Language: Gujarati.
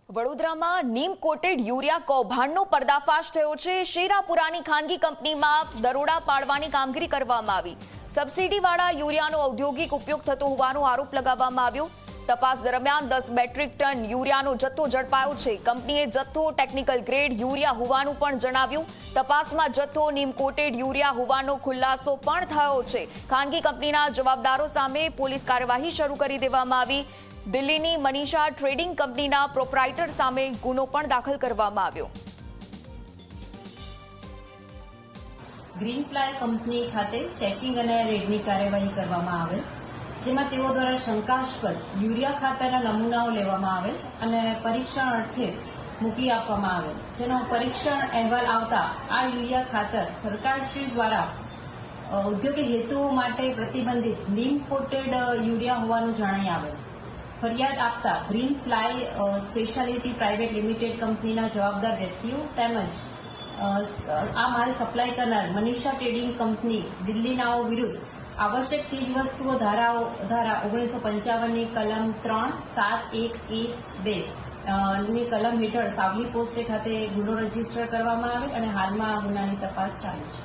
વડોદરામાં નીમ કોટેડ યુરિયા કૌભાંડનો પર્દાફાશ થયો છે। શેરાપુરાની ખાનગી કંપનીમાં દરોડા પાડવાની કામગીરી કરવામાં આવી। સબસિડીવાળા યુરિયાનો ઔદ્યોગિક ઉપયોગ થતો હોવાનો આરોપ લગાવવામાં આવ્યો। તપાસ દરમિયાન 10 મેટ્રિક ટન યુરિયાનો જથ્થો ઝડપાયો છે। કંપનીએ જથ્થો ટેકનિકલ ગ્રેડ યુરિયા હોવાનું પણ જણાવ્યું। તપાસમાં જથ્થો નીમ કોટેડ યુરિયા હોવાનો ખુલાસો પણ થયો છે। ખાનગી કંપનીના જવાબદારો સામે પોલીસ કાર્યવાહી શરૂ કરી દેવામાં આવી। દિલ્હીની મનીષા ટ્રેડિંગ કંપનીના પ્રોપ્રાઇટર સામે ગુનો પણ દાખલ કરવામાં આવ્યો। ગ્રીન ફ્લાય કંપની ખાતે ચેકિંગ અને રેડની કાર્યવાહી કરવામાં આવેલ, જેમાં તેઓ દ્વારા શંકાસ્પદ યુરિયા ખાતરના નમૂનાઓ લેવામાં આવેલ અને પરીક્ષણ અર્થે મોકલી આપવામાં આવેલ, જેનો પરીક્ષણ અહેવાલ આવતા આ યુરિયા ખાતર સરકારશ્રી દ્વારા ઔદ્યોગિક હેતુઓ માટે પ્રતિબંધિત નીમ કોટેડ યુરિયા હોવાનું જણાઈ આવેલ। ફરિયાદ આપતા green fly speciality private limited કંપનીના જવાબદાર વ્યક્તિઓ તેમજ આ માલ સપ્લાય કરનાર મનીષા ટ્રેડિંગ કંપની દિલ્હીનાઓ વિરુદ્ધ આવશ્યક ચીજવસ્તુઓ ધારા 1955ની કલમ 3, 7, 1, 1, 2 ની કલમ હેઠળ સાવલી પોસ્ટે ખાતે ગુનો રજીસ્ટર કરવામાં આવે અને હાલમાં આ ગુનાની તપાસ ચાલુ છે।